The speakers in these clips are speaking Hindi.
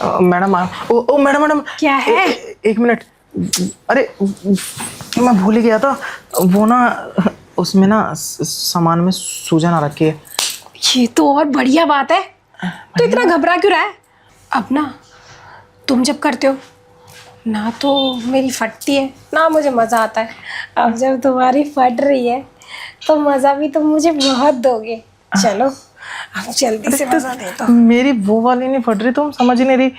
मैडम ओ मैडम मैडम क्या है? एक मिनट। अरे मैं भूल ही गया था, वो ना उसमें ना सामान में सूजन आ रखी है। ये तो और बढ़िया बात है। तो इतना घबरा क्यों रहा है? अब ना तुम जब करते हो ना तो मेरी फटती है ना मुझे मज़ा आता है। अब जब तुम्हारी फट रही है तो मज़ा भी तुम मुझे बहुत दोगे। चलो अब जल्दी से मज़ा दे दो। मेरी वो वाली नहीं फट रही, तुम समझ ही नहीं रही।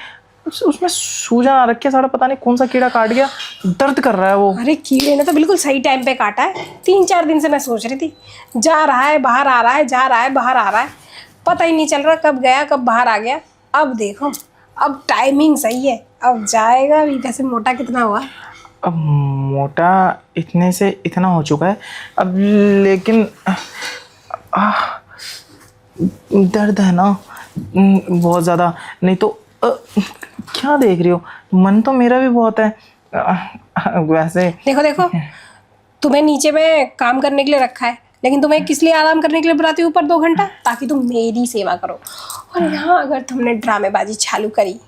उसमें सूजन आ रखी है, सारा पता नहीं कौन सा कीड़ा काट गया, दर्द कर रहा है वो। अरे कीड़े ने तो बिल्कुल सही टाइम पे काटा है। 3-4 दिन से मैं सोच रही थी, जा रहा है बाहर आ रहा है, जा रहा है बाहर आ रहा है, पता ही नहीं चल रहा कब गया कब बाहर आ गया। अब देखो, अब टाइमिंग सही है, अब जाएगा भी। वैसे मोटा कितना हुआ? अब मोटा इतने से इतना हो चुका है अब, लेकिन दर्द है ना बहुत ज़्यादा। नहीं तो क्या देख रही हो, मन तो मेरा भी बहुत है। वैसे देखो देखो, तुम्हें नीचे में काम करने के लिए रखा है, लेकिन तुम्हें किस लिए आराम करने के लिए बुलाती हूँ ऊपर 2 घंटा? ताकि तुम मेरी सेवा करो। और यहाँ अगर तुमने ड्रामेबाजी चालू करी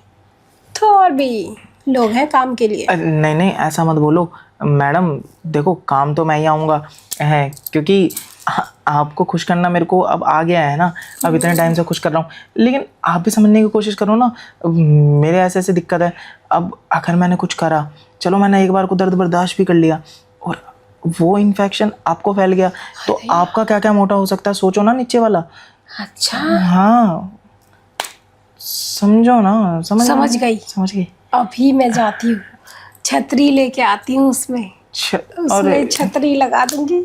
तो और भी लोग हैं काम के लिए। नहीं नहीं, ऐसा मत बोलो मैडम। देखो काम तो मैं ही आऊँगा है, क्योंकि आपको खुश करना मेरे को अब आ गया है ना। अब इतने टाइम से खुश कर रहा हूँ, लेकिन आप भी समझने की कोशिश करो ना। मेरे ऐसे ऐसे दिक्कत है। अब अगर मैंने कुछ करा, चलो मैंने एक बार को दर्द बर्दाश्त भी कर लिया, और वो इन्फेक्शन आपको फैल गया तो आपका क्या क्या मोटा हो सकता है, सोचो ना नीचे वाला। अच्छा हाँ समझो ना। समझ गई। अभी मैं जाती हूँ, छतरी लेके आती हूँ, उसमें छतरी लगा दूंगी।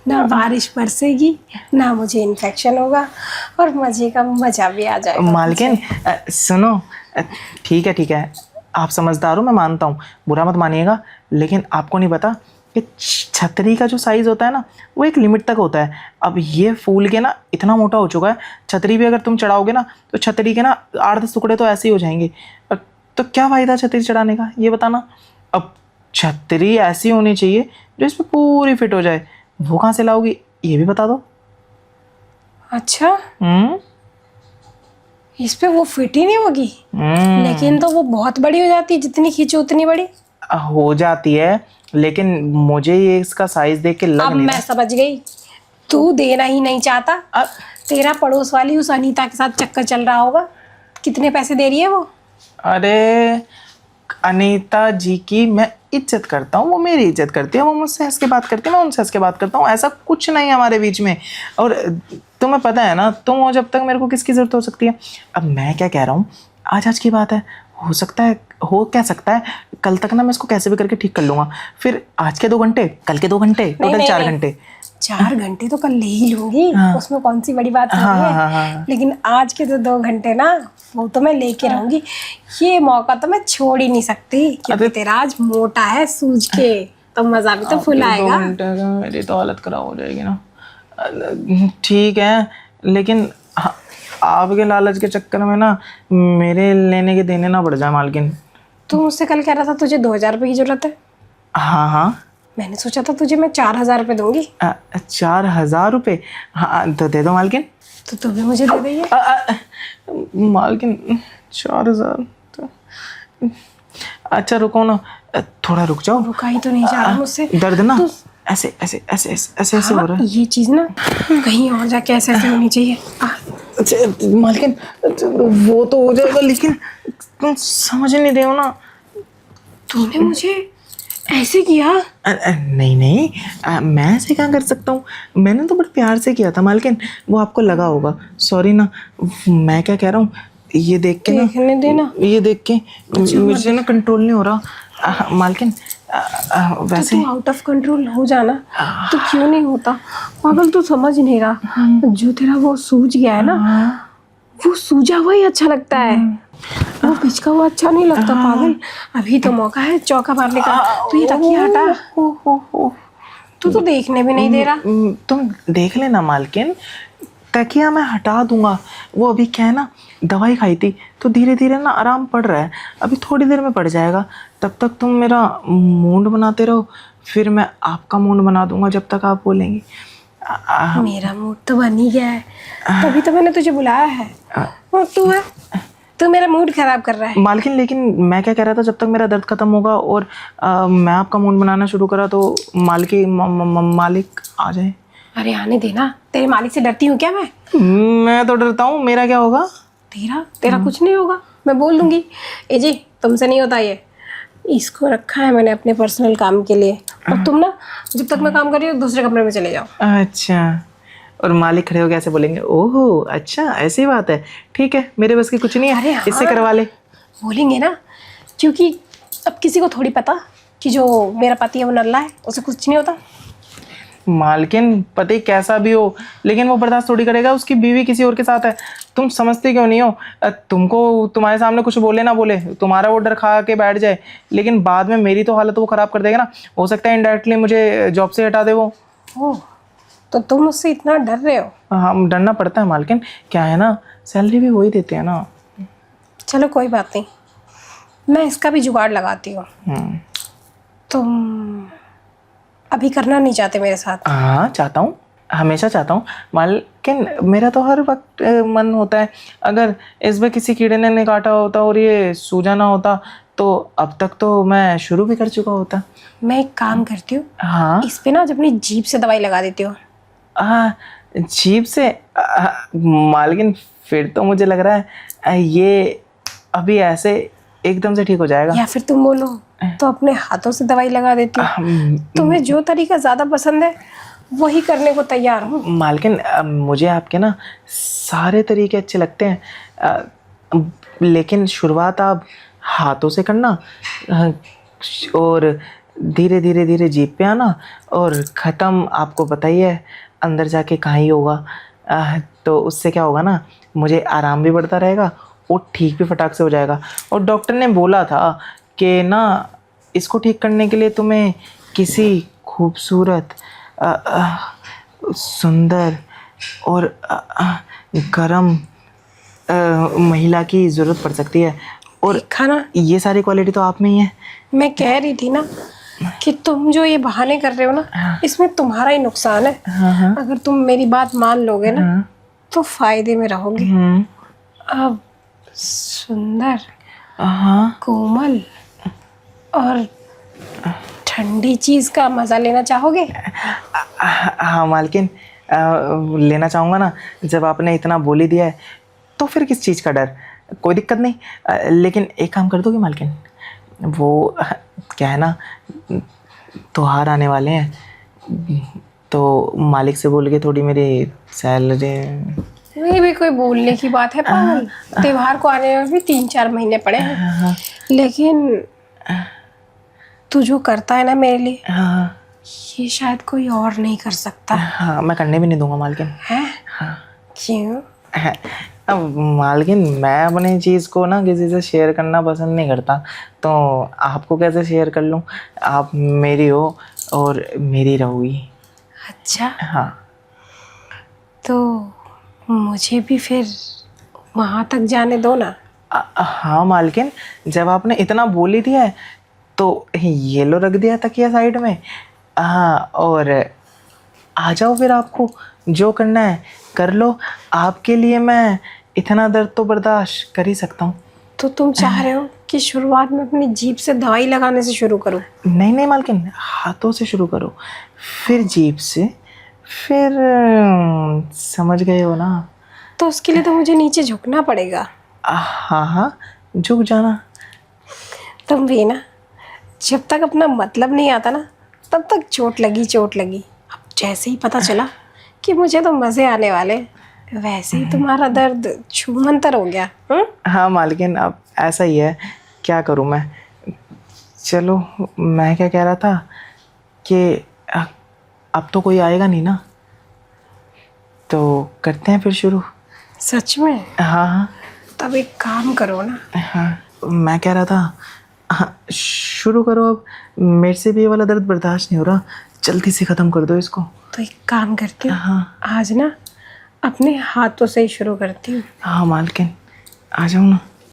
ना बारिश बरसेगी, ना मुझे इन्फेक्शन होगा, और मजे का मजा भी आ जाएगा। मालकिन सुनो, ठीक है, आप समझदार हो, मैं मानता हूँ, बुरा मत मानिएगा। लेकिन आपको नहीं पता कि छतरी का जो साइज़ होता है ना, वो एक लिमिट तक होता है। अब ये फूल के ना इतना मोटा हो चुका है, छतरी भी अगर तुम चढ़ाओगे ना तो छतरी के ना 8-10 टुकड़े तो ऐसे ही हो जाएंगे। तो क्या फ़ायदा छतरी चढ़ाने का, ये बताना। अब छतरी ऐसी होनी चाहिए जो इसमें पूरी फिट हो जाए। वो कहाँ से लाओगी, ये भी बता दो। अच्छा इस पे वो फिट ही नहीं होगी? लेकिन तो वो बहुत बड़ी हो जाती है, जितनी खींचो उतनी बड़ी हो जाती है, लेकिन मुझे ये इसका साइज देख के लग अब नहीं मैं समझ गई, तू देना ही नहीं चाहता। तेरा पड़ोस वाली उस अनीता के साथ चक्कर चल रहा होगा। कितने पैसे दे रही है वो? अरे अनीता जी की मैं इज्जत करता हूँ, वो मेरी इज्जत करती है, वो मुझसे हंस के बात करती है, मैं उनसे हंस के बात करता हूँ। ऐसा कुछ नहीं है हमारे बीच में। और तुम्हें पता है ना, तुम हो जब तक मेरे को किसकी ज़रूरत हो सकती है। अब मैं क्या कह रहा हूँ, आज की बात है, हो सकता है, हो क्या सकता है, कल तक ना मैं इसको कैसे भी करके ठीक कर लूँगा। फिर आज के 2 घंटे, कल के 2 घंटे, टोटल 4 घंटे। 4 घंटे तो कल ले ही लूंगी। उसमें कौन सी बड़ी बात नहीं है। लेकिन आज के जो 2 घंटे ना, वो तो मैं लेके रहूंगी। ये मौका तो मैं छोड़ ही नहीं सकती, क्योंकि तेरा आज मोटा है सूज के, तो मजा भी तो फुल आएगा। 2 घंटे मेरी तो हालत खराब हो जाएगी ना। ठीक है, लेकिन आपके लालच के चक्कर में ना मेरे लेने के देने ना बढ़ जाए मालकिन। तू मुझसे कल कह रहा था तुझे 2000 रुपये की जरूरत है। हाँ मैंने सोचा था तुझे मैं 4000 रुपये दूंगी। 4000 रुपये? हाँ तो दे दो मालकिन। तो तू भी मुझे दे देगी मालकिन। 4000 तो अच्छा, रुको ना, थोड़ा रुक जाओ। रुका ही तो नहीं जा रहा मुझसे। दर्द ना ऐसे ऐसे ऐसे ऐसे ऐसे हो रहा है। ये चीज ना कहीं और जाके ऐसे ऐसे होनी चाहिए। मालकिन वो तो हो जाएगा, लेकिन तुम समझ नहीं रहे हो ना। तूने मुझे ऐसे किया? नहीं, मैं ऐसे क्या कर सकता हूँ, मैंने तो बड़े प्यार से किया था मालकिन, वो आपको लगा होगा। सॉरी ना। मैं क्या कह रहा हूँ, ये देख के देखने देना, ये देख के मुझे ना कंट्रोल नहीं हो रहा मालकिन। वैसे तो तू आउट ऑफ कंट्रोल हो जाना, तो क्यों नहीं होता पागल? तू समझ नहीं रहा, जो तेरा वो सूज गया है ना, वो सूजा हुआ ही अच्छा लगता है, वो पिचका हुआ अच्छा नहीं लगता पागल। अभी तो मौका है चौका मारने का। तू ये तकिया हटा। तू तो देखने भी नहीं दे रहा। तुम देख लेना मालकिन, तकिया मैं हटा दूंगा। वो अभी क्या है ना, दवाई खाई थी तो धीरे धीरे ना आराम पड़ रहा है, अभी थोड़ी देर में पड़ जाएगा। तब तक तुम मेरा मूड बनाते रहो, फिर मैं आपका मूड बना दूंगा जब तक आप बोलेंगी। मेरा मूड तो बन ही गया है, तभी तो मैंने तुझे बुलाया है। और तू है तू मेरा मूड खराब कर रहा है। मालकिन लेकिन मैं क्या कह रहा था, जब तक मेरा दर्द खत्म होगा और मैं आपका मूड बनाना शुरू करा तो मालिक आ जाए। अरे आने देना, तेरे मालिक से डरती हूँ क्या मैं? मैं तो डरता हूँ, मेरा क्या होगा? तेरा कुछ नहीं होगा, मैं बोल दूंगी ए जी तुमसे नहीं होता ये, इसको रखा है मैंने अपने पर्सनल काम के लिए, और तुम ना जब तक मैं काम कर रही हूँ दूसरे कमरे में चले जाओ। अच्छा, और मालिक खड़े हो कैसे बोलेंगे, ओहो अच्छा ऐसी बात है, ठीक है मेरे बस की कुछ नहीं अरे है, हाँ। इससे करवा ले। बोलेंगे ना, क्योंकि अब किसी को थोड़ी पता कि जो मेरा पति है वो नल्ला है, उसे कुछ नहीं होता। मालकिन पति कैसा भी हो लेकिन वो बर्दाश्त थोड़ी करेगा, उसकी बीवी किसी और के साथ है। तुम समझते क्यों नहीं हो? तुमको तुम्हारे सामने कुछ बोले ना बोले, तुम्हारा वो डर खा के बैठ जाए, लेकिन बाद में मेरी तो हालत वो खराब कर देगा ना। हो सकता है इनडायरेक्टली मुझे जॉब से हटा दे वो। ओह, तो तुम मुझसे इतना डर रहे हो? हाँ डरना पड़ता है मालकिन, क्या है ना सैलरी भी वही देते हैं ना। चलो कोई बात नहीं, मैं इसका भी जुगाड़ लगाती हूँ। तुम अभी करना नहीं चाहते मेरे साथ? हाँ चाहता हूँ, हमेशा चाहता हूँ मालकिन, मेरा तो हर वक्त मन होता है, अगर इस बार किसी कीड़े ने काटा होता और ये सूजा ना होता तो अब तक तो मैं शुरू भी कर चुका होता। मैं एक काम करती हूँ, हाँ इस पे ना आज अपनी जीभ से दवाई लगा देती हूँ। जीभ से? मालकिन फिर तो मुझे लग रहा है ये अभी ऐसे एकदम से ठीक हो जाएगा। या फिर तुम बोलो तो अपने हाथों से दवाई लगा देती हूँ। तुम्हें जो तरीका ज्यादा पसंद है वही करने को तैयार हूँ। मालकिन मुझे आपके ना सारे तरीके अच्छे लगते हैं, लेकिन शुरुआत आप हाथों से करना और धीरे धीरे धीरे जीभ पे आना, और ख़त्म आपको पता ही है अंदर जाके कहाँ ही होगा। तो उससे क्या होगा ना, मुझे आराम भी बढ़ता रहेगा और ठीक भी फटाक से हो जाएगा। और डॉक्टर ने बोला था कि ना इसको ठीक करने के लिए तुम्हें किसी खूबसूरत सुंदर और गरम महिला की ज़रूरत पड़ सकती है, और खाना ये सारी क्वालिटी तो आप में ही है। मैं कह रही थी ना कि तुम जो ये बहाने कर रहे हो ना, इसमें तुम्हारा ही नुकसान है। अगर तुम मेरी बात मान लोगे ना तो फायदे में रहोगे। अब सुंदर, कोमल और ठंडी चीज का मजा लेना चाहोगे? हाँ मालकिन, लेना चाहूँगा ना, जब आपने इतना बोल ही दिया है तो फिर किस चीज़ का डर, कोई दिक्कत नहीं। लेकिन एक काम कर दोगे मालकिन, वो क्या है ना त्योहार आने वाले हैं तो मालिक से बोल के थोड़ी मेरी सैलरी। ये भी कोई बोलने की बात है पागल? त्योहार को आने में भी 3-4 महीने पड़े हैं। लेकिन तू जो करता है ना मेरे लिए, ये शायद कोई और नहीं कर सकता। हाँ मैं करने भी नहीं दूंगा मालकिन। है? हाँ। क्यों? अब मालकिन मैं अपनी चीज़ को ना किसी से शेयर करना पसंद नहीं करता, तो आपको कैसे शेयर कर लूँ? आप मेरी हो और मेरी रहोगी। अच्छा, हाँ तो मुझे भी फिर वहाँ तक जाने दो ना। हाँ मालकिन, जब आपने इतना बोल ही दिया है तो ये लो रख दिया तकिया साइड में। हाँ और आ जाओ फिर, आपको जो करना है कर लो, आपके लिए मैं इतना दर्द तो बर्दाश्त कर ही सकता हूँ। तो तुम चाह रहे हो कि शुरुआत में अपनी जीभ से दवाई लगाने से शुरू करूं? नहीं नहीं मालकिन, हाथों से शुरू करो, फिर जीभ से, फिर समझ गए हो ना। तो उसके लिए तो मुझे नीचे झुकना पड़ेगा। हाँ हाँ झुक जाना। तुम भी ना जब तक अपना मतलब नहीं आता ना तब तक चोट लगी। अब जैसे ही पता चला कि मुझे तो मज़े आने वाले, वैसे ही तुम्हारा दर्द छूमंतर हो गया। हाँ मालकिन अब ऐसा ही है, क्या करूँ मैं। चलो मैं क्या कह रहा था कि अब तो कोई आएगा नहीं ना, तो करते हैं फिर शुरू। सच में? हाँ हाँ। तब एक काम करो ना। हाँ मैं कह रहा था, हाँ शुरू करो अब, मेरे से भी ये वाला दर्द बर्दाश्त नहीं हो रहा, जल्दी से ख़त्म कर दो इसको। तो एक काम करती हूँ, हाँ आज ना अपने हाथों से ही शुरू करती हूँ। हाँ मालकिन आ जाओ ना।